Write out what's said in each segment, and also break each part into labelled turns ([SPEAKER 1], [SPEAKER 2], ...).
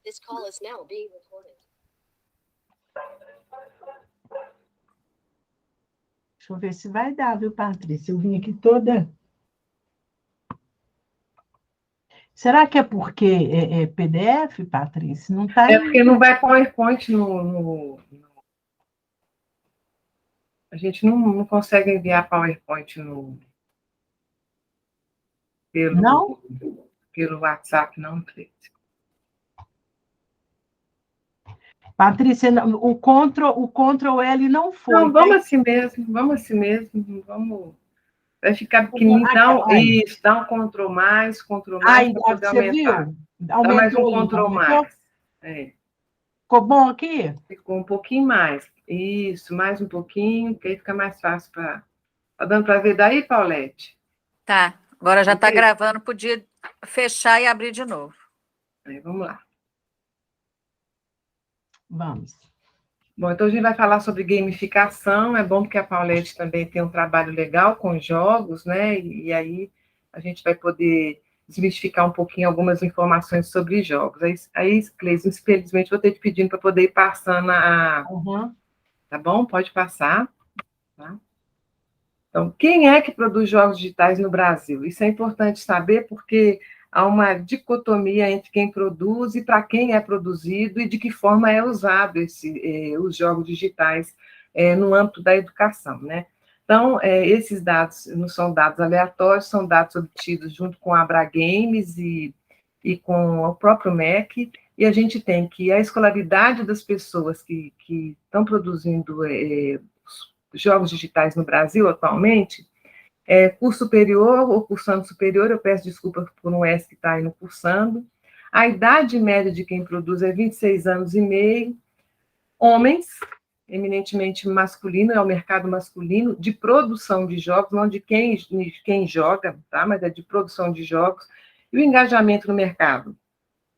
[SPEAKER 1] This call is now being recorded.
[SPEAKER 2] Deixa eu ver se vai dar, viu, Patrícia? Eu vim aqui toda... Será que é porque é PDF, Patrícia? Não tá
[SPEAKER 3] É porque não vai PowerPoint A gente não consegue enviar PowerPoint
[SPEAKER 2] Não?
[SPEAKER 3] pelo WhatsApp, não, Cleiton.
[SPEAKER 2] Patrícia, o Ctrl L não foi.
[SPEAKER 3] Não, vamos assim mesmo, vamos... Vai ficar pequenininho, então, isso, dá um Ctrl mais,
[SPEAKER 2] Ai,
[SPEAKER 3] para poder
[SPEAKER 2] você
[SPEAKER 3] aumentar.
[SPEAKER 2] viu?
[SPEAKER 3] Dá mais um
[SPEAKER 2] Aumentou,
[SPEAKER 3] Ctrl
[SPEAKER 2] aumentou?
[SPEAKER 3] mais. É.
[SPEAKER 2] Ficou bom aqui?
[SPEAKER 3] Ficou um pouquinho mais. Isso, mais um pouquinho, que aí fica mais fácil para... Tá dando para ver daí, Paulette?
[SPEAKER 4] Tá, agora já está
[SPEAKER 3] Ok.
[SPEAKER 4] gravando, podia fechar e abrir de novo.
[SPEAKER 3] Aí, vamos lá.
[SPEAKER 2] Vamos.
[SPEAKER 3] Bom, então a gente vai falar sobre gamificação. É bom porque a Paulette também tem um trabalho legal com jogos, né? E aí a gente vai poder desmistificar um pouquinho algumas informações sobre jogos. Aí Cleison, infelizmente, vou ter te pedindo para poder ir passando
[SPEAKER 2] Uhum.
[SPEAKER 3] Tá bom? Pode passar. Tá? Então, quem é que produz jogos digitais no Brasil? Isso é importante saber porque há uma dicotomia entre quem produz e para quem é produzido e de que forma é usado os jogos digitais no âmbito da educação, né? Então, esses dados não são dados aleatórios, são dados obtidos junto com a Abragames e com o próprio MEC, e a gente tem que a escolaridade das pessoas que estão produzindo jogos digitais no Brasil atualmente, curso superior ou cursando superior, eu peço desculpa por um S que está aí no cursando, a idade média de quem produz é 26 anos e meio, homens, eminentemente masculino, é o mercado masculino, de produção de jogos, não de quem joga, tá? Mas é de produção de jogos, e o engajamento no mercado.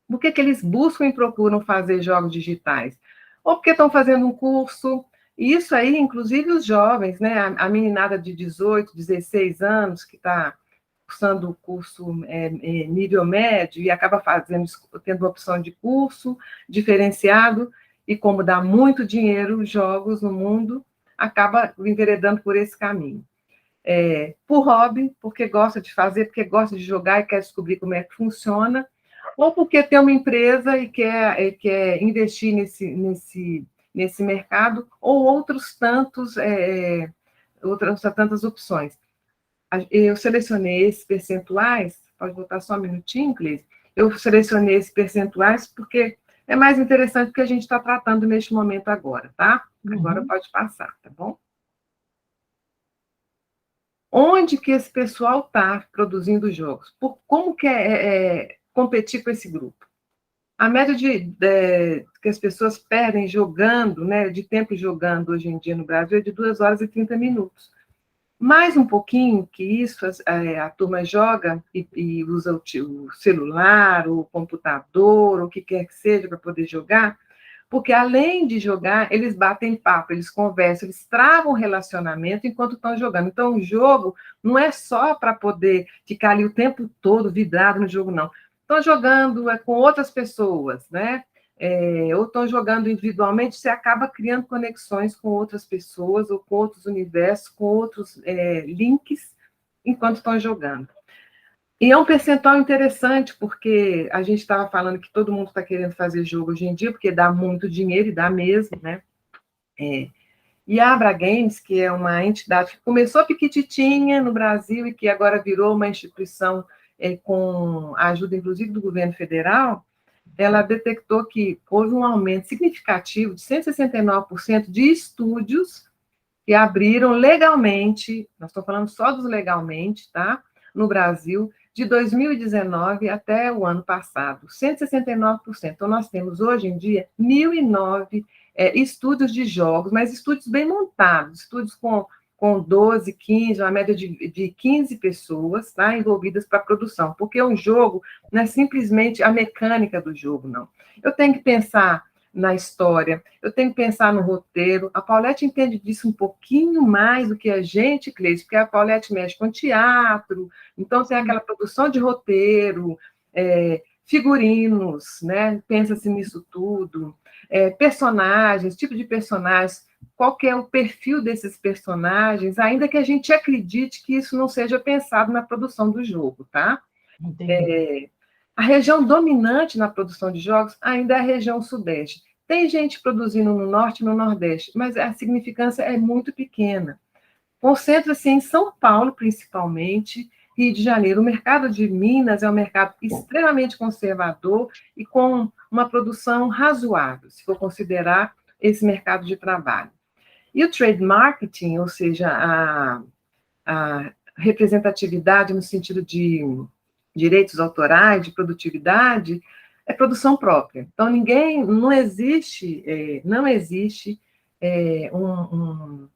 [SPEAKER 3] Por que eles buscam e procuram fazer jogos digitais? Ou porque estão fazendo um curso, e isso aí, inclusive os jovens, né? A meninada de 18, 16 anos, que está cursando o curso nível médio e acaba tendo uma opção de curso diferenciado, e como dá muito dinheiro jogos no mundo, acaba enveredando por esse caminho. Por hobby, porque gosta de fazer, porque gosta de jogar e quer descobrir como é que funciona, ou porque tem uma empresa e quer investir nesse mercado, ou outras tantas opções. Eu selecionei esses percentuais, pode botar só um minutinho, Cleide? Eu selecionei esses percentuais porque é mais interessante do que a gente está tratando neste momento agora, tá? Agora pode passar, tá bom? Onde que esse pessoal está produzindo jogos? Como que competir com esse grupo? A média que as pessoas perdem jogando, né, de tempo jogando hoje em dia no Brasil é de 2 horas e 30 minutos. Mais um pouquinho que isso, a turma joga e usa o celular, o computador, o que quer que seja para poder jogar, porque além de jogar, eles batem papo, eles conversam, eles travam relacionamento enquanto estão jogando. Então, o jogo não é só para poder ficar ali o tempo todo vidrado no jogo, não. Estão jogando com outras pessoas, né? Ou estão jogando individualmente, você acaba criando conexões com outras pessoas, ou com outros universos, com outros links, enquanto estão jogando. E é um percentual interessante, porque a gente estava falando que todo mundo está querendo fazer jogo hoje em dia, porque dá muito dinheiro, e dá mesmo, né? E a Abra Games, que é uma entidade que começou pequititinha no Brasil e que agora virou uma instituição com a ajuda, inclusive, do governo federal, ela detectou que houve um aumento significativo de 169% de estúdios que abriram legalmente, nós estamos falando só dos legalmente, tá? No Brasil, de 2019 até o ano passado, 169%. Então, nós temos hoje em dia 1.009 estúdios de jogos, mas estúdios bem montados, estúdios com 12, 15, uma média de 15 pessoas, tá, envolvidas para a produção, porque um jogo não é simplesmente a mecânica do jogo, não. Eu tenho que pensar na história, eu tenho que pensar no roteiro. A Paulette entende disso um pouquinho mais do que a gente, Cleiton, porque a Paulette mexe com teatro, então tem aquela produção de roteiro, figurinos, né? Pensa-se nisso tudo, personagens, tipo de personagens, qual que é o perfil desses personagens, ainda que a gente acredite que isso não seja pensado na produção do jogo, tá?
[SPEAKER 2] Entendi.
[SPEAKER 3] A região dominante na produção de jogos ainda é a região sudeste. Tem gente produzindo no norte e no nordeste, mas a significância é muito pequena. Concentra-se em São Paulo, principalmente, Rio de Janeiro. O mercado de Minas é um mercado extremamente conservador e com uma produção razoável, se for considerar esse mercado de trabalho. E o trade marketing, ou seja, a representatividade no sentido de direitos autorais, de produtividade, é produção própria. Então, não existe um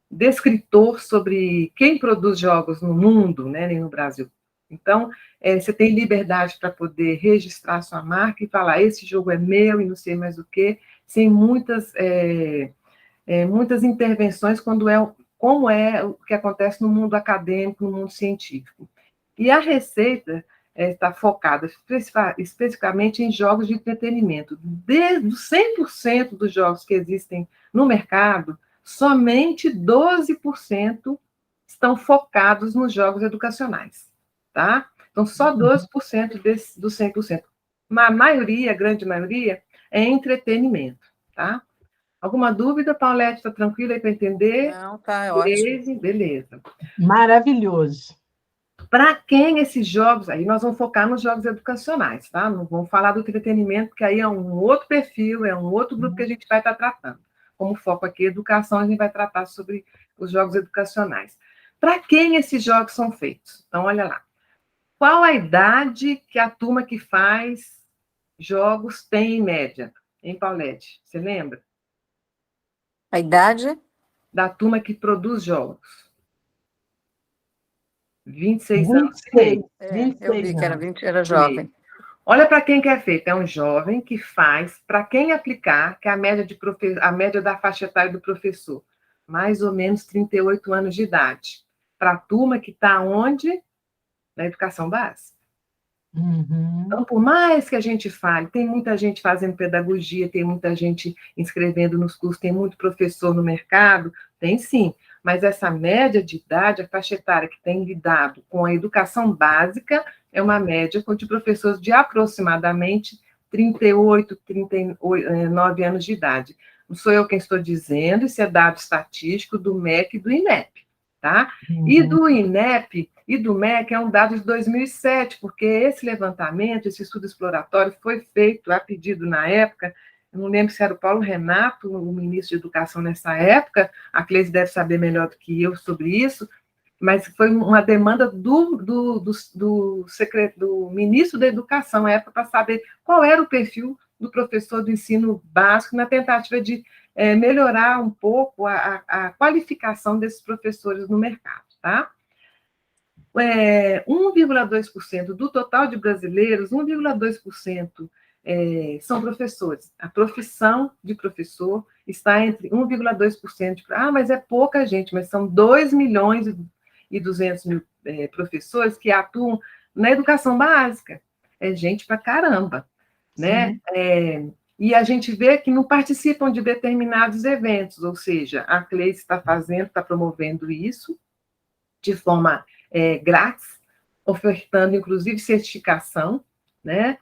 [SPEAKER 3] descritor sobre quem produz jogos no mundo, né, nem no Brasil. Então, você tem liberdade para poder registrar sua marca e falar, esse jogo é meu e não sei mais o quê, sem muitas intervenções, como é o que acontece no mundo acadêmico, no mundo científico. E a receita está focada especificamente em jogos de entretenimento. Desde os 100% dos jogos que existem no mercado, somente 12% estão focados nos jogos educacionais, tá? Então, só 12% dos 100%. A maioria, a grande maioria, é entretenimento, tá? Alguma dúvida, Paulette? Está tranquila aí para entender?
[SPEAKER 4] Não, tá, é ótimo.
[SPEAKER 3] Beleza.
[SPEAKER 2] Maravilhoso.
[SPEAKER 3] Para quem esses jogos, aí nós vamos focar nos jogos educacionais, tá? Não vamos falar do entretenimento, porque aí é um outro perfil, é um outro grupo que a gente vai estar tratando. Como foco aqui, educação, a gente vai tratar sobre os jogos educacionais. Para quem esses jogos são feitos? Então, olha lá. Qual a idade que a turma que faz jogos tem em média? Hein, Paulette? Você lembra?
[SPEAKER 4] A idade?
[SPEAKER 3] Da turma que produz jogos. 26 anos e
[SPEAKER 2] 26,
[SPEAKER 3] meio.
[SPEAKER 4] Eu vi
[SPEAKER 2] 26
[SPEAKER 4] que era
[SPEAKER 2] anos.
[SPEAKER 4] 20, era jovem.
[SPEAKER 3] Olha para quem que é feito. É um jovem que faz, para quem aplicar, que é a média da faixa etária do professor, mais ou menos 38 anos de idade. Para a turma que está onde? Na educação básica.
[SPEAKER 2] Uhum.
[SPEAKER 3] Então, por mais que a gente fale, tem muita gente fazendo pedagogia, tem muita gente inscrevendo nos cursos, tem muito professor no mercado, tem sim, mas essa média de idade, a faixa etária que tem lidado com a educação básica, é uma média de professores de aproximadamente 38, 39 anos de idade. Não sou eu quem estou dizendo, isso é dado estatístico do MEC e do INEP, tá? E do INEP e do MEC é um dado de 2007, porque esse levantamento, esse estudo exploratório foi feito a pedido na época, eu não lembro se era o Paulo Renato, o ministro de Educação nessa época, a Cleide deve saber melhor do que eu sobre isso, mas foi uma demanda do ministro da Educação na época para saber qual era o perfil do professor do ensino básico na tentativa de melhorar um pouco a qualificação desses professores no mercado, tá? 1,2% do total de brasileiros, 1,2% são professores. A profissão de professor está entre 1,2%. Mas é pouca gente, mas são 2 milhões e 200 mil professores que atuam na educação básica. É gente pra caramba, né? E a gente vê que não participam de determinados eventos, ou seja, a Cleice está promovendo isso de forma grátis, ofertando, inclusive, certificação, né?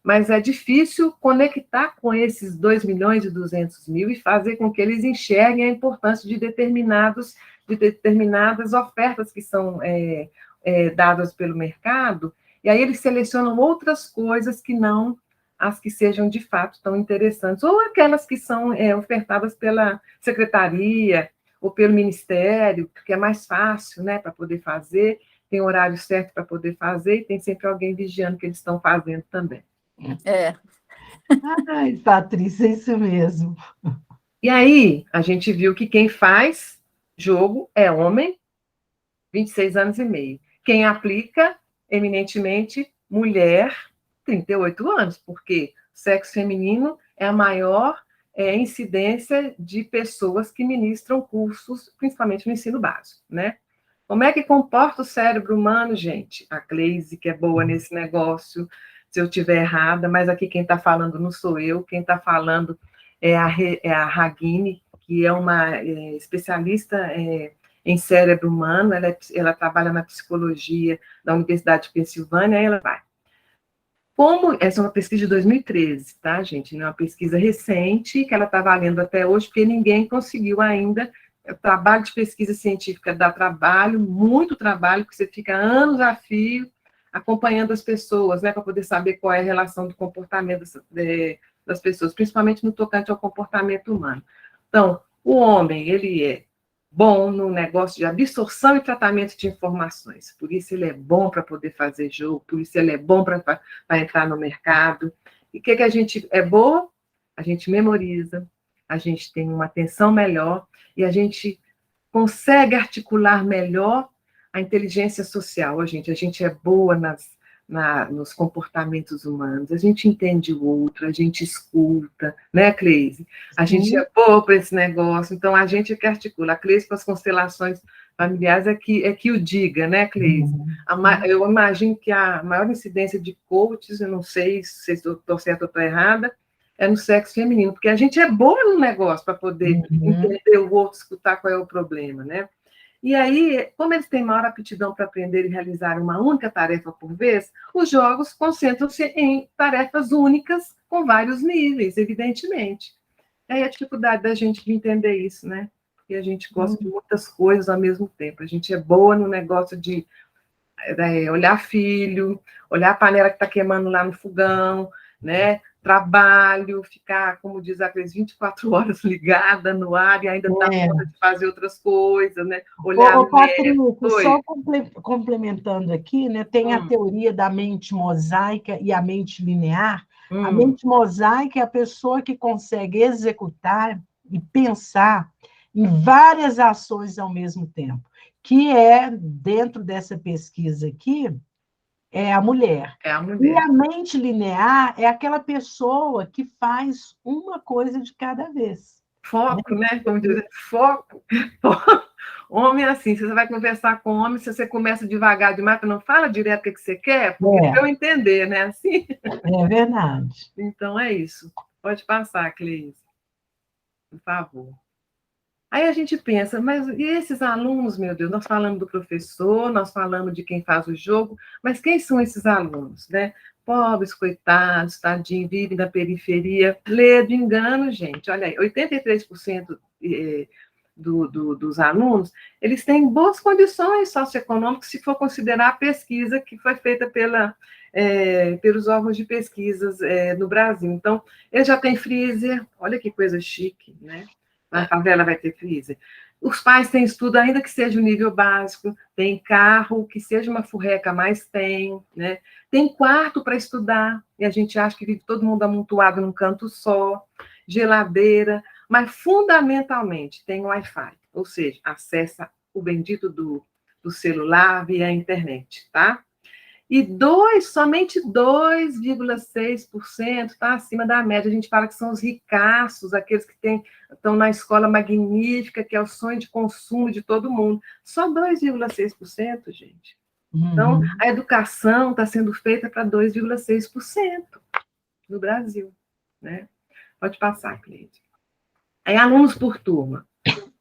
[SPEAKER 3] Mas é difícil conectar com esses 2 milhões e 200 mil e fazer com que eles enxerguem a importância de determinadas ofertas que são dadas pelo mercado, e aí eles selecionam outras coisas que não as que sejam, de fato, tão interessantes, ou aquelas que são ofertadas pela secretaria, ou pelo Ministério, que é mais fácil, né, para poder fazer, tem horário certo para poder fazer, e tem sempre alguém vigiando que eles estão fazendo também.
[SPEAKER 2] Ai, Patrícia, é isso mesmo.
[SPEAKER 3] E aí, a gente viu que quem faz jogo é homem, 26 anos e meio. Quem aplica, eminentemente, mulher, 38 anos, porque sexo feminino é a maior incidência de pessoas que ministram cursos, principalmente no ensino básico, né? Como é que comporta o cérebro humano, gente? A Cleise, que é boa nesse negócio, se eu estiver errada, mas aqui quem está falando não sou eu, quem está falando é a Ragini, que é uma especialista em cérebro humano, ela trabalha na psicologia da Universidade de Pensilvânia, ela vai. Essa é uma pesquisa de 2013, tá, gente? Não é uma pesquisa recente, que ela está valendo até hoje, porque ninguém conseguiu ainda. O trabalho de pesquisa científica dá trabalho, muito trabalho, porque você fica anos a fio acompanhando as pessoas, né, para poder saber qual é a relação do comportamento das pessoas, principalmente no tocante ao comportamento humano. Então, o homem, ele é bom no negócio de absorção e tratamento de informações, por isso ele é bom para poder fazer jogo, por isso ele é bom para entrar no mercado. E o que a gente é boa? A gente memoriza, a gente tem uma atenção melhor e a gente consegue articular melhor a inteligência social. A gente é boa nos comportamentos humanos, a gente entende o outro, a gente escuta, né, Cleise? A gente é boa para esse negócio, então a gente é que articula. A Cleise, com as constelações familiares, é que o diga, né, Cleise? Eu imagino que a maior incidência de coaches, eu não sei se estou certa ou estou errada, é no sexo feminino, porque a gente é boa no negócio para poder entender o outro, escutar qual é o problema, né? E aí, como eles têm maior aptidão para aprender e realizar uma única tarefa por vez, os jogos concentram-se em tarefas únicas com vários níveis, evidentemente. É a dificuldade da gente de entender isso, né? Porque a gente gosta de muitas coisas ao mesmo tempo. A gente é boa no negócio de olhar filho, olhar a panela que está queimando lá no fogão, né? Trabalho, ficar, como diz a Cris, 24 horas ligada no ar e ainda dar conta de fazer outras coisas, né? Olhar
[SPEAKER 2] Patrícia, só complementando aqui, né? Tem a teoria da mente mosaica e a mente linear. A mente mosaica é a pessoa que consegue executar e pensar em várias ações ao mesmo tempo, que é, dentro dessa pesquisa aqui, é a mulher.
[SPEAKER 3] É a mulher.
[SPEAKER 2] E a mente linear é aquela pessoa que faz uma coisa de cada vez.
[SPEAKER 3] Foco, né? Como dizer, foco. Homem é assim, se você vai conversar com homem, se você começa devagar demais, não fala direto o que você quer, porque para eu entender, né? Assim.
[SPEAKER 2] É verdade.
[SPEAKER 3] Então é isso. Pode passar, Cleise. Por favor. Aí a gente pensa, mas e esses alunos, meu Deus? Nós falamos do professor, nós falamos de quem faz o jogo, mas quem são esses alunos, né? Pobres, coitados, tadinho, vivem na periferia. Lê de engano, gente. Olha aí, 83% dos alunos, eles têm boas condições socioeconômicas, se for considerar a pesquisa que foi feita pelos órgãos de pesquisas no Brasil. Então, eles já têm freezer, olha que coisa chique, né? Na favela vai ter freezer. Os pais têm estudo, ainda que seja o nível básico, tem carro, que seja uma furreca, mas tem, né? Tem quarto para estudar, e a gente acha que vive todo mundo amontoado num canto só, geladeira, mas fundamentalmente tem Wi-Fi, ou seja, acessa o bendito do celular via internet, tá? E somente 2,6% está acima da média. A gente fala que são os ricaços, aqueles que estão na escola magnífica, que é o sonho de consumo de todo mundo. Só 2,6%, gente. Então, a educação está sendo feita para 2,6% no Brasil, né? Pode passar, Cleide. Aí, alunos por turma.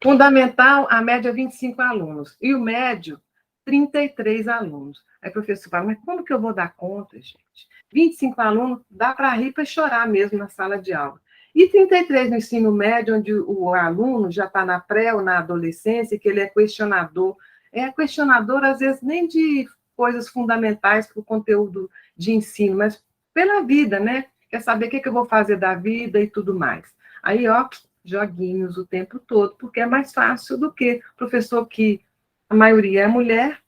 [SPEAKER 3] Fundamental, a média é 25 alunos. E o médio, 33 alunos. Aí o professor fala, mas como que eu vou dar conta, gente? 25 alunos, dá para rir para chorar mesmo na sala de aula. E 33 no ensino médio, onde o aluno já está na pré ou na adolescência, que ele é questionador. É questionador, às vezes, nem de coisas fundamentais para o conteúdo de ensino, mas pela vida, né? Quer saber o que eu vou fazer da vida e tudo mais. Aí, ó, joguinhos o tempo todo, porque é mais fácil do que professor que a maioria é mulher,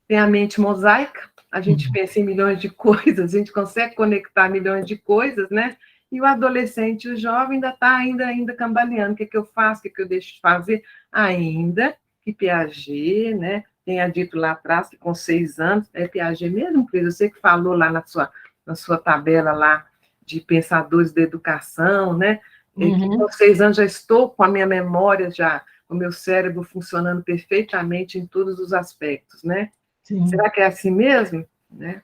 [SPEAKER 3] tem a mente mosaica, a gente pensa em milhões de coisas, a gente consegue conectar milhões de coisas, né? E o adolescente, o jovem, ainda está ainda cambaleando. O que eu faço, o que eu deixo de fazer? Ainda que Piaget, né, tenha dito lá atrás que com 6 anos, é Piaget mesmo, Cris? Você que falou lá na sua tabela lá de pensadores da educação, né? Que com 6 anos já estou com a minha memória já o meu cérebro funcionando perfeitamente em todos os aspectos, né?
[SPEAKER 2] Sim.
[SPEAKER 3] Será que é assim mesmo? Né?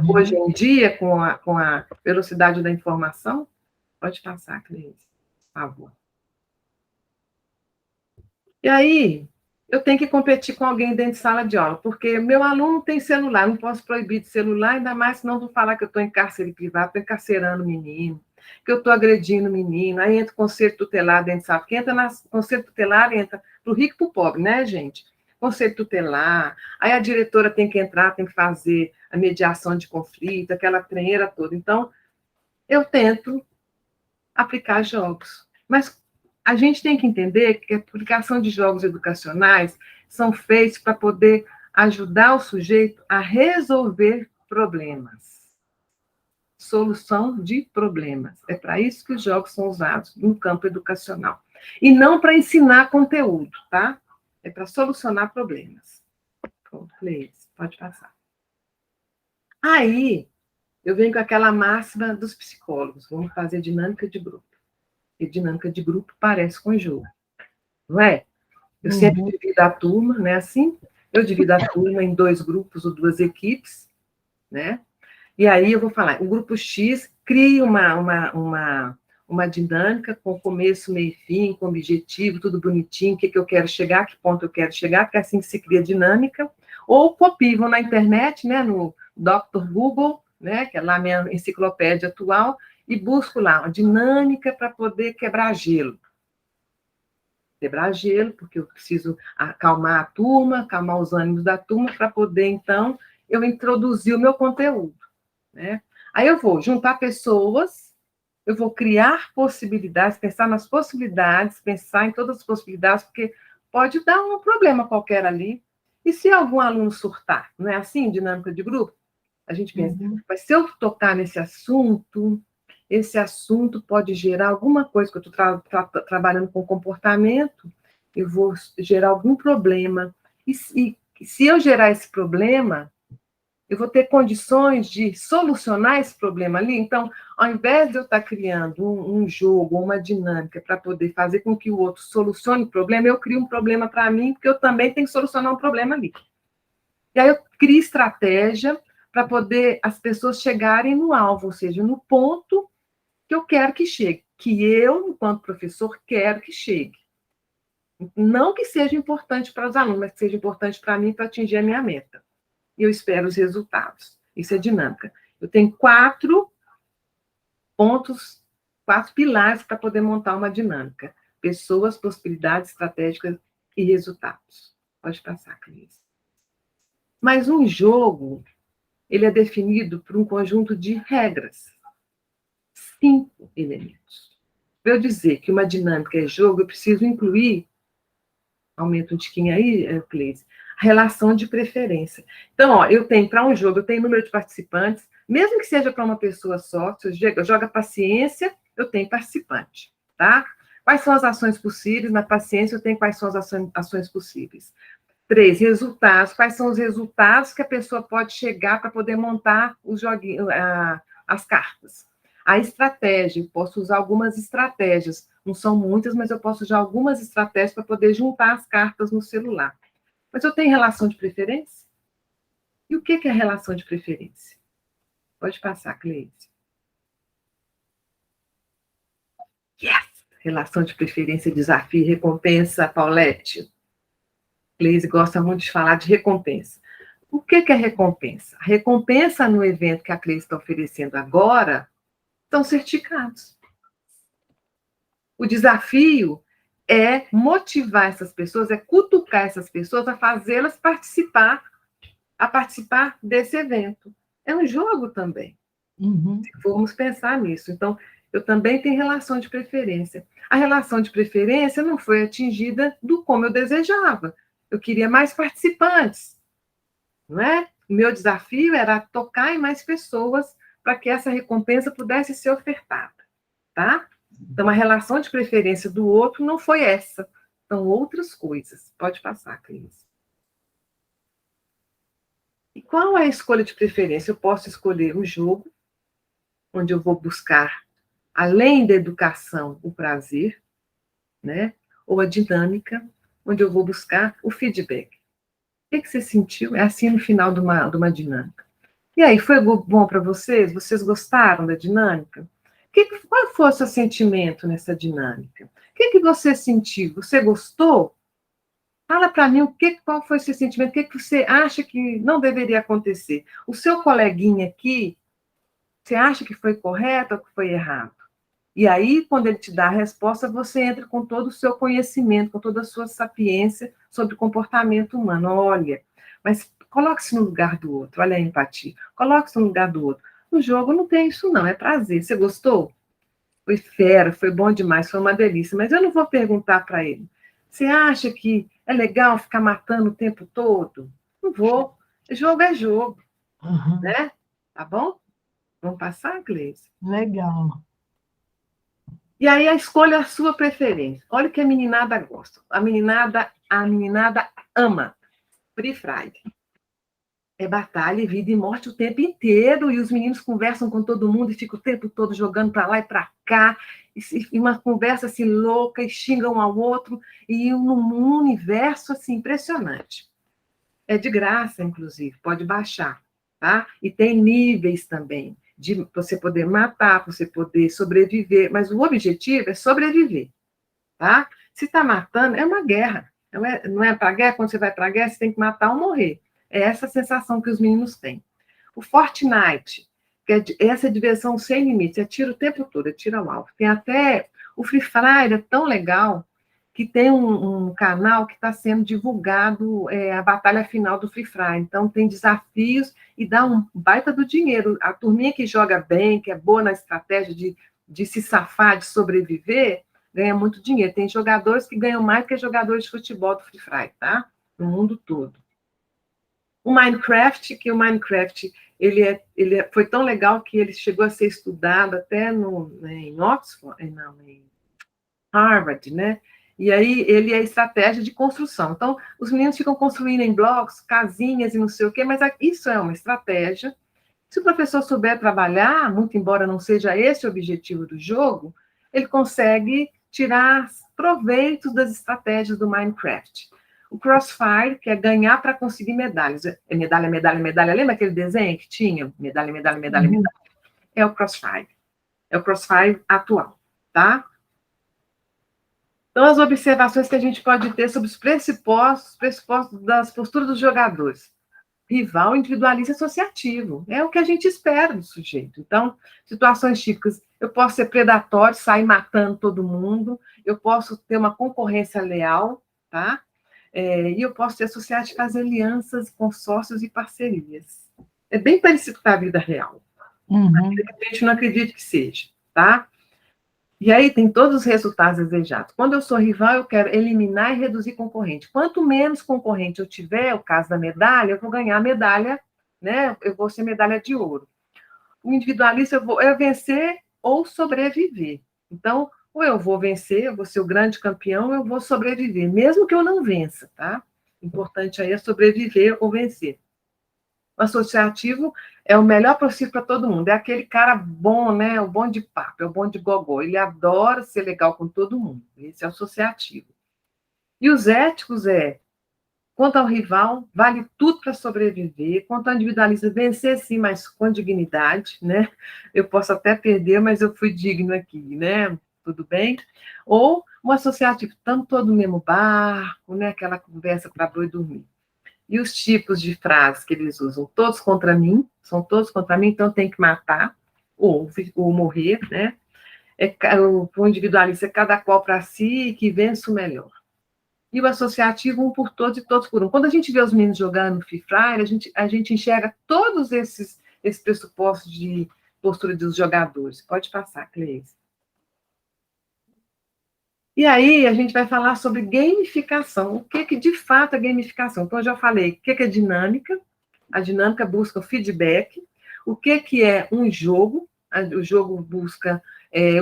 [SPEAKER 3] Hoje em dia, com a velocidade da informação? Pode passar, Cleide, por favor. E aí, eu tenho que competir com alguém dentro de sala de aula, porque meu aluno tem celular, não posso proibir de celular, ainda mais se não vou falar que eu estou em cárcere privado, estou encarcerando o menino, que eu estou agredindo o menino, aí entra o conselho tutelar dentro de sala, porque entra conselho tutelar, entra para o rico e para o pobre, né, gente? Conselho tutelar, aí a diretora tem que entrar, tem que fazer a mediação de conflito, aquela trejeira toda. Então, eu tento aplicar jogos, mas a gente tem que entender que a aplicação de jogos educacionais são feitos para poder ajudar o sujeito a resolver problemas. Solução de problemas. É para isso que os jogos são usados no campo educacional. E não para ensinar conteúdo, tá? É para solucionar problemas. Pronto, Cleide, pode passar. Aí, eu venho com aquela máxima dos psicólogos. Vamos fazer dinâmica de grupo. E dinâmica de grupo parece com jogo, não é? Eu sempre divido a turma, né? Assim, eu divido a turma em 2 grupos ou 2 equipes, né? E aí eu vou falar, o grupo X cria uma dinâmica com começo, meio e fim, com objetivo, tudo bonitinho, o que eu quero chegar, que ponto eu quero chegar, porque é assim que se cria dinâmica. Ou copiam na internet, né? No Dr. Google, né? Que é lá a minha enciclopédia atual, e busco lá uma dinâmica para poder quebrar gelo. Quebrar gelo, porque eu preciso acalmar a turma, acalmar os ânimos da turma, para poder, então, eu introduzir o meu conteúdo, né? Aí eu vou juntar pessoas, eu vou criar possibilidades, pensar nas possibilidades, pensar em todas as possibilidades, porque pode dar um problema qualquer ali. E se algum aluno surtar, não é assim, dinâmica de grupo? A gente pensa, mas se eu tocar nesse assunto, esse assunto pode gerar alguma coisa, que eu estou trabalhando com comportamento, eu vou gerar algum problema. E se eu gerar esse problema, eu vou ter condições de solucionar esse problema ali. Então, ao invés de eu estar criando um jogo, uma dinâmica para poder fazer com que o outro solucione o problema, eu crio um problema para mim, porque eu também tenho que solucionar um problema ali. E aí eu crio estratégia para poder as pessoas chegarem no alvo, ou seja, no ponto que eu quero que chegue, que eu, enquanto professor, quero que chegue. Não que seja importante para os alunos, mas que seja importante para mim para atingir a minha meta. E eu espero os resultados. Isso é dinâmica. Eu tenho 4 pontos, 4 pilares para poder montar uma dinâmica. Pessoas, possibilidades, estratégicas e resultados. Pode passar, Cris. Mas um jogo, ele é definido por um conjunto de regras. 5 elementos. Para eu dizer que uma dinâmica é jogo, eu preciso incluir, aumenta um tiquinho aí, Cleide, a relação de preferência. Então, ó, eu tenho, para um jogo, eu tenho número de participantes, mesmo que seja para uma pessoa só, se eu jogo a paciência, eu tenho participante, tá? Quais são as ações possíveis? Na paciência, eu tenho quais são as ações possíveis. 3, resultados. Quais são os resultados que a pessoa pode chegar para poder montar os joguinhos, as cartas? A estratégia, eu posso usar algumas estratégias, não são muitas, mas eu posso usar algumas estratégias para poder juntar as cartas no celular. Mas eu tenho relação de preferência? E o que é relação de preferência? Pode passar, Cleide. Yes! Relação de preferência, desafio, recompensa, Paulette. Cleide gosta muito de falar de recompensa. O que é recompensa? A recompensa no evento que a Cleide está oferecendo agora são certificados. O desafio é motivar essas pessoas, é cutucar essas pessoas a fazê-las participar desse evento. É um jogo também, se formos pensar nisso. Então, eu também tenho relação de preferência. A relação de preferência não foi atingida do como eu desejava. Eu queria mais participantes, não é? O meu desafio era tocar em mais pessoas para que essa recompensa pudesse ser ofertada, tá? Então, a relação de preferência do outro não foi essa, são outras coisas. Pode passar, Cris. E qual é a escolha de preferência? Eu posso escolher um jogo, onde eu vou buscar, além da educação, o prazer, né? Ou a dinâmica, onde eu vou buscar o feedback. O que você sentiu? É assim no final de uma dinâmica. E aí, foi bom para vocês? Vocês gostaram da dinâmica? Qual foi o seu sentimento nessa dinâmica? O que você sentiu? Você gostou? Fala para mim qual foi o seu sentimento, o que você acha que não deveria acontecer. O seu coleguinha aqui, você acha que foi correto ou que foi errado? E aí, quando ele te dá a resposta, você entra com todo o seu conhecimento, com toda a sua sapiência sobre o comportamento humano. Olha, mas coloque-se no lugar do outro, olha a empatia. Coloque-se no lugar do outro. No jogo não tem isso não, é prazer. Você gostou? Foi fera, foi bom demais, foi uma delícia. Mas eu não vou perguntar para ele. Você acha que é legal ficar matando o tempo todo? Não vou. Jogo é jogo, né? Tá bom? Vamos passar, Gleice?
[SPEAKER 2] Legal.
[SPEAKER 3] E aí a escolha é a sua preferência. Olha o que a meninada gosta. A meninada ama. Free Friday. É batalha, vida e morte o tempo inteiro, e os meninos conversam com todo mundo e ficam o tempo todo jogando para lá e para cá, e uma conversa assim louca, e xingam um ao outro, e num universo assim impressionante. É de graça, inclusive, pode baixar, tá? E tem níveis também, de você poder matar, você poder sobreviver, mas o objetivo é sobreviver, tá? Se está matando, é uma guerra. Não é para guerra, quando você vai para a guerra, você tem que matar ou morrer. É essa a sensação que os meninos têm. O Fortnite, que é essa diversão sem limites, é tiro o tempo todo, é tiro ao alvo. Tem até o Free Fire, é tão legal, que tem um canal que está sendo divulgado a batalha final do Free Fire. Então, tem desafios e dá um baita do dinheiro. A turminha que joga bem, que é boa na estratégia de se safar, de sobreviver, ganha muito dinheiro. Tem jogadores que ganham mais que jogadores de futebol do Free Fire, tá? No mundo todo. O Minecraft, ele foi tão legal que ele chegou a ser estudado até em Oxford, não, em Harvard, né? E aí ele é estratégia de construção. Então, os meninos ficam construindo em blocos, casinhas e não sei o quê, mas isso é uma estratégia. Se o professor souber trabalhar, muito embora não seja esse o objetivo do jogo, ele consegue tirar proveitos das estratégias do Minecraft. O Crossfire, que é ganhar para conseguir medalhas. É medalha, medalha, medalha. Lembra aquele desenho que tinha? Medalha, medalha, medalha, medalha. É o Crossfire. É o Crossfire atual, tá? Então, as observações que a gente pode ter sobre os pressupostos das posturas dos jogadores. Rival, individualista e associativo. É o que a gente espera do sujeito. Então, situações típicas. Eu posso ser predatório, sair matando todo mundo. Eu posso ter uma concorrência leal, tá? E eu posso ser associado, fazer alianças, consórcios e parcerias. É bem parecido com a vida real. A gente não acredita que seja, tá? E aí tem todos os resultados desejados. Quando eu sou rival, eu quero eliminar e reduzir concorrente. Quanto menos concorrente eu tiver, o caso da medalha, eu vou ganhar a medalha, né? Eu vou ser medalha de ouro. O individualista, eu vou vencer ou sobreviver. Então, ou eu vou vencer, eu vou ser o grande campeão, ou eu vou sobreviver, mesmo que eu não vença, tá? O importante aí é sobreviver ou vencer. O associativo é o melhor possível para todo mundo. É aquele cara bom, né? O bom de papo, é o bom de gogó. Ele adora ser legal com todo mundo. Esse é o associativo. E os éticos quanto ao rival, vale tudo para sobreviver. Quanto ao individualista, vencer sim, mas com dignidade, né? Eu posso até perder, mas eu fui digno aqui, né? Tudo bem? Ou um associativo, estamos todos no mesmo barco, né? Aquela conversa para boi dormir. E os tipos de frases que eles usam? Todos contra mim, são todos contra mim, então tem que matar ou morrer, né? O individualista é cada qual para si e que vence o melhor. E o associativo, um por todos e todos por um. Quando a gente vê os meninos jogando no Free Fire, a gente enxerga todos esses pressupostos de postura dos jogadores. Pode passar, Cleise. E aí, a gente vai falar sobre gamificação. O que de fato é gamificação? Então, eu já falei o que é dinâmica. A dinâmica busca o feedback. O que é um jogo? O jogo busca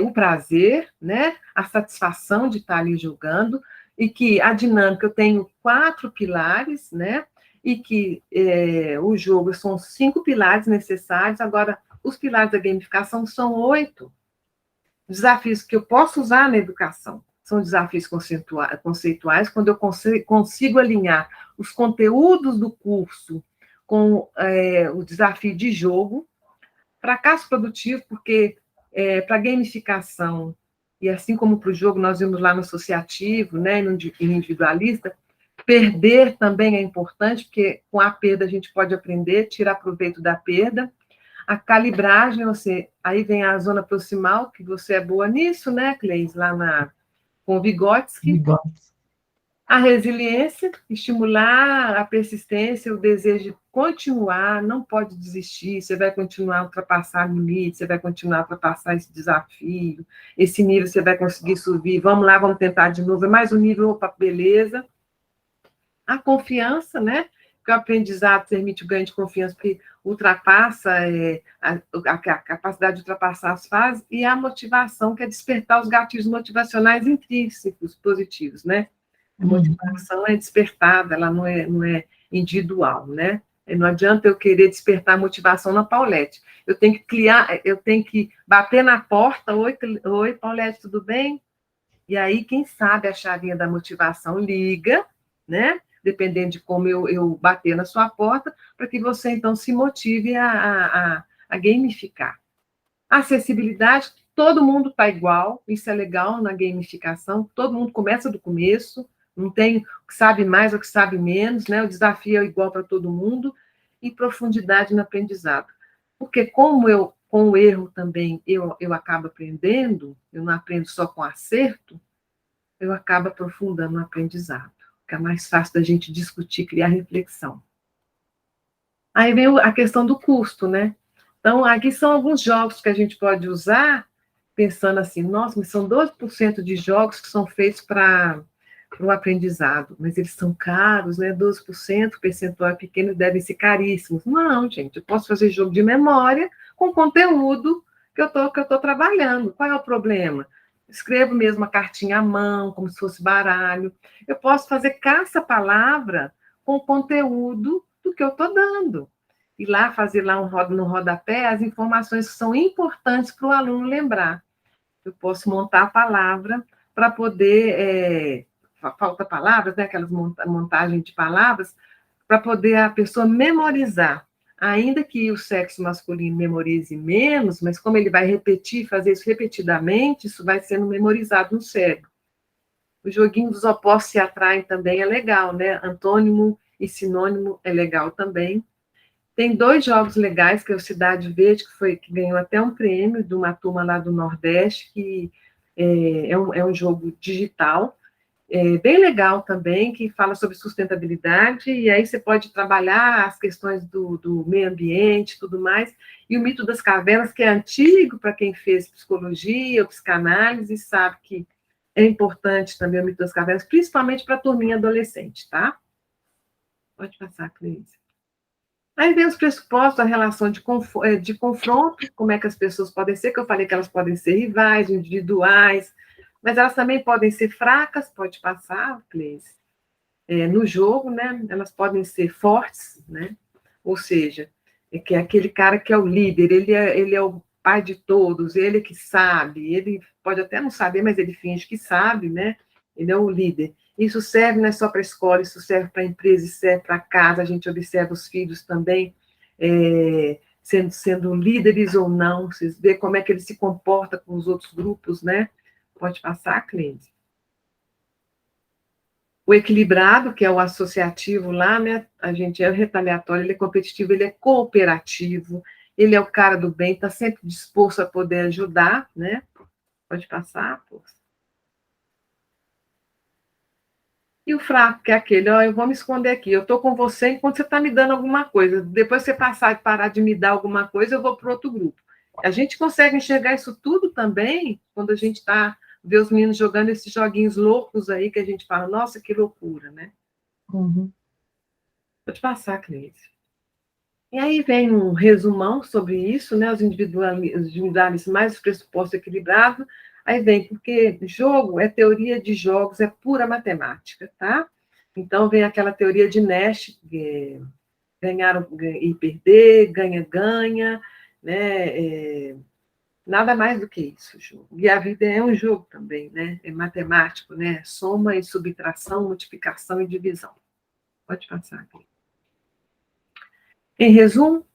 [SPEAKER 3] o prazer, né? A satisfação de estar ali jogando. E que a dinâmica, eu tenho 4 pilares, né? E que o jogo são 5 pilares necessários. Agora, os pilares da gamificação são 8 desafios que eu posso usar na educação. são desafios conceituais, quando eu consigo alinhar os conteúdos do curso com o desafio de jogo. Fracasso produtivo, porque para gamificação, e assim como para o jogo, nós vimos lá no associativo, né, e no individualista, perder também é importante, porque com a perda a gente pode aprender, tirar proveito da perda. A calibragem, aí vem a zona proximal, que você é boa nisso, né, Cleis, lá com o Vygotsky. A resiliência, estimular a persistência, o desejo de continuar, não pode desistir, você vai continuar a ultrapassar limites, você vai continuar a ultrapassar esse desafio, esse nível você vai conseguir subir, vamos lá, vamos tentar de novo, é mais um nível, opa, beleza. A confiança, né? Porque o aprendizado permite o ganho de confiança, porque ultrapassa a capacidade de ultrapassar as fases, e a motivação, que é despertar os gatilhos motivacionais intrínsecos, positivos, né? A motivação é despertada, ela não é individual, né? Não adianta eu querer despertar a motivação na Paulette. Eu tenho que bater na porta, oi, Paulette, tudo bem? E aí, quem sabe a chavinha da motivação liga, né? Dependendo de como eu bater na sua porta, para que você, então, se motive a gamificar. Acessibilidade, todo mundo está igual, isso é legal na gamificação, todo mundo começa do começo, não tem o que sabe mais ou o que sabe menos, né? O desafio é igual para todo mundo, e profundidade no aprendizado. Porque com o erro também eu acabo aprendendo, eu não aprendo só com acerto, eu acabo aprofundando no aprendizado. Fica mais fácil da gente discutir, criar reflexão. Aí vem a questão do custo, né? Então, aqui são alguns jogos que a gente pode usar, pensando assim, nossa, mas são 12% de jogos que são feitos para o aprendizado, mas eles são caros, né? 12%, o percentual é pequeno, devem ser caríssimos. Não, gente, eu posso fazer jogo de memória com conteúdo que eu tô trabalhando. Qual é o problema? Escrevo mesmo a cartinha à mão, como se fosse baralho. Eu posso fazer caça-palavra com o conteúdo do que eu estou dando. E lá fazer lá no rodapé as informações que são importantes para o aluno lembrar. Eu posso montar a palavra para poder... falta palavras, né? Aquelas montagens de palavras, para poder a pessoa memorizar. Ainda que o sexo masculino memorize menos, mas como ele vai repetir, fazer isso repetidamente, isso vai sendo memorizado no cérebro. O joguinho dos opostos se atraem também é legal, né? Antônimo e sinônimo é legal também. Tem 2 jogos legais, que é o Cidade Verde, que ganhou até um prêmio de uma turma lá do Nordeste, que é um jogo digital, bem legal também, que fala sobre sustentabilidade, e aí você pode trabalhar as questões do meio ambiente e tudo mais, e o mito das cavernas, que é antigo para quem fez psicologia ou psicanálise, sabe que é importante também o mito das cavernas, principalmente para a turminha adolescente, tá? Pode passar, Cleide. Aí vem os pressupostos, a relação de confronto, como é que as pessoas podem ser, que eu falei que elas podem ser rivais, individuais, mas elas também podem ser fracas, pode passar, Cleise, no jogo, né? Elas podem ser fortes, né? Ou seja, que é aquele cara que é o líder, ele é o pai de todos, ele que sabe, ele pode até não saber, mas ele finge que sabe, né? Ele é o líder. Isso serve não é só para a escola, isso serve para a empresa, isso serve para casa, a gente observa os filhos também, sendo líderes ou não, vocês vê como é que ele se comporta com os outros grupos, né? Pode passar, Cleide. O equilibrado, que é o associativo lá, né? A gente é retaliatório, ele é competitivo, ele é cooperativo, ele é o cara do bem, está sempre disposto a poder ajudar, né? Pode passar, pô. E o fraco, que é aquele, ó, eu vou me esconder aqui, eu estou com você enquanto você está me dando alguma coisa. Depois que você passar e parar de me dar alguma coisa, eu vou para outro grupo. A gente consegue enxergar isso tudo também quando a gente está vê os meninos jogando esses joguinhos loucos aí, que a gente fala, nossa, que loucura, né?
[SPEAKER 2] Uhum.
[SPEAKER 3] Pode passar, Cleide. E aí vem um resumão sobre isso, né? Os individuais mais os pressupostos equilibrados. Aí vem, porque jogo é teoria de jogos, é pura matemática, tá? Então vem aquela teoria de Nash, ganhar e perder, ganha-ganha, né? Nada mais do que isso, o jogo. E a vida é um jogo também, né? É matemático, né? Soma e subtração, multiplicação e divisão. Pode passar aqui. Em resumo,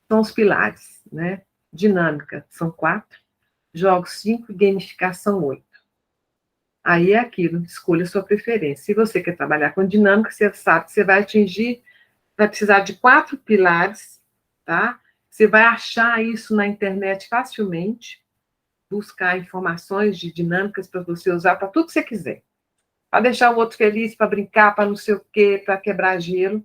[SPEAKER 3] são os pilares, né? Dinâmica, são 4. Jogos, 5. Gamificação, 8. Aí é aquilo, escolha a sua preferência. Se você quer trabalhar com dinâmica, você sabe que você vai precisar de 4 pilares, tá? Você vai achar isso na internet facilmente, buscar informações de dinâmicas para você usar para tudo que você quiser. Para deixar o outro feliz, para brincar, para não sei o quê, para quebrar gelo.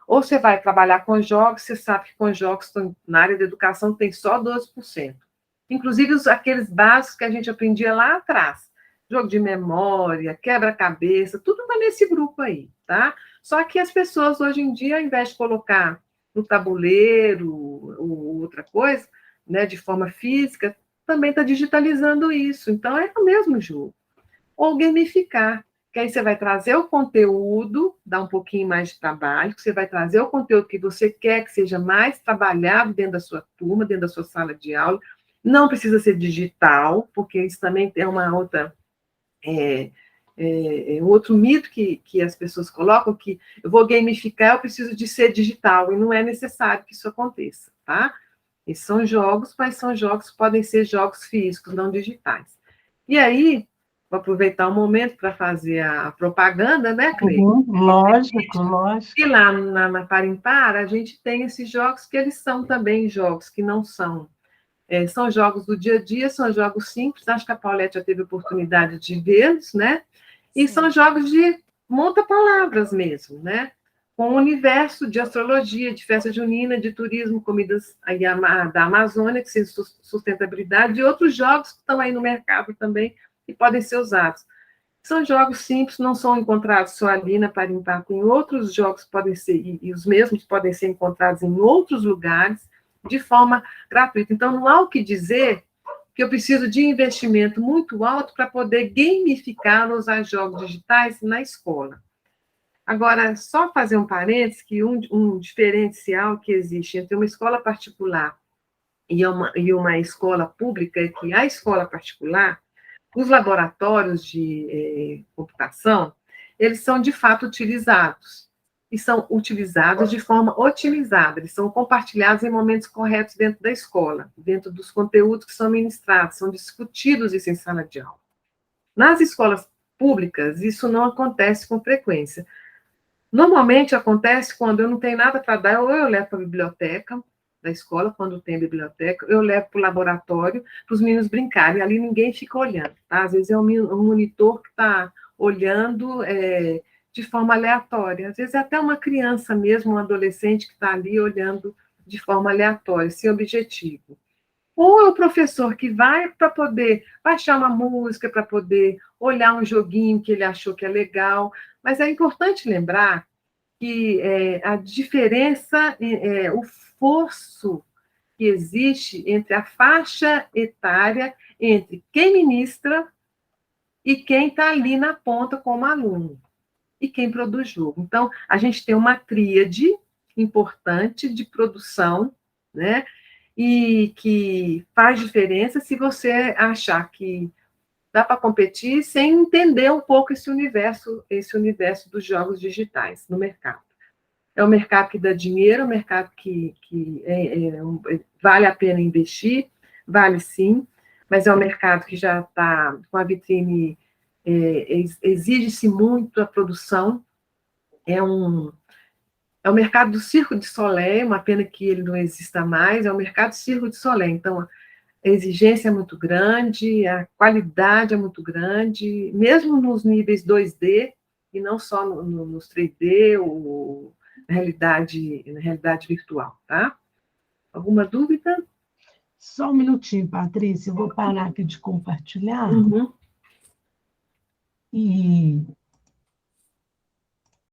[SPEAKER 3] Ou você vai trabalhar com jogos, você sabe que com jogos na área da educação tem só 12%. Inclusive aqueles básicos que a gente aprendia lá atrás. Jogo de memória, quebra-cabeça, tudo está nesse grupo aí, tá? Só que as pessoas hoje em dia, ao invés de colocar no tabuleiro ou outra coisa, né, de forma física, também está digitalizando isso. Então, é o mesmo jogo. Ou gamificar, que aí você vai trazer o conteúdo, dá um pouquinho mais de trabalho, você vai trazer o conteúdo que você quer que seja mais trabalhado dentro da sua turma, dentro da sua sala de aula. Não precisa ser digital, porque isso também é uma outra... outro mito que as pessoas colocam, que eu vou gamificar, eu preciso de ser digital, e não é necessário que isso aconteça, tá? Esses são jogos, mas são jogos que podem ser jogos físicos, não digitais. E aí, vou aproveitar o momento para fazer a propaganda, né, Cleide?
[SPEAKER 2] Lógico, lógico.
[SPEAKER 3] E lá na Parimpar, a gente tem esses jogos que eles são também jogos que não são... são jogos do dia a dia, são jogos simples, acho que a Paulette já teve oportunidade de vê-los, né? E são jogos de monta-palavras mesmo, né? Com o universo de astrologia, de festa junina, de turismo, comidas da Amazônia, que se sustentabilidade, e outros jogos que estão aí no mercado também e podem ser usados. São jogos simples, não são encontrados só ali na Parimpar, tem outros jogos que podem ser, e os mesmos podem ser encontrados em outros lugares, de forma gratuita. Então, não há o que dizer que eu preciso de investimento muito alto para poder gamificar, usar jogos digitais na escola. Agora, só fazer um parênteses, que um diferencial que existe entre uma escola particular e uma escola pública é que a escola particular, os laboratórios de computação, eles são, de fato, utilizados. E são utilizados de forma otimizada, eles são compartilhados em momentos corretos dentro da escola, dentro dos conteúdos que são ministrados, são discutidos isso em sala de aula. Nas escolas públicas, isso não acontece com frequência. Normalmente acontece quando eu não tenho nada para dar, ou eu levo para a biblioteca da escola, quando tem biblioteca, eu levo para o laboratório, para os meninos brincarem, ali ninguém fica olhando, tá? Às vezes é um monitor que está olhando de forma aleatória, às vezes é até uma criança mesmo, um adolescente que está ali olhando de forma aleatória, sem objetivo. Ou é o professor que vai para poder baixar uma música, para poder olhar um joguinho que ele achou que é legal, mas é importante lembrar que a diferença, o esforço que existe entre a faixa etária, entre quem ministra e quem está ali na ponta como aluno, e quem produz jogo. Então, a gente tem uma tríade importante de produção, né? E que faz diferença se você achar que dá para competir sem entender um pouco esse universo dos jogos digitais no mercado. É um mercado que dá dinheiro, é um mercado que vale a pena investir, vale sim, mas é um mercado que já está com a vitrine, exige-se muito a produção, é um mercado do Circo de Soleil, uma pena que ele não exista mais, é o mercado do Circo de Soleil, então a exigência é muito grande, a qualidade é muito grande, mesmo nos níveis 2D, e não só nos 3D ou na realidade virtual, tá? Alguma dúvida?
[SPEAKER 2] Só um minutinho, Patrícia, eu vou parar aqui de compartilhar.
[SPEAKER 3] Uhum.
[SPEAKER 2] E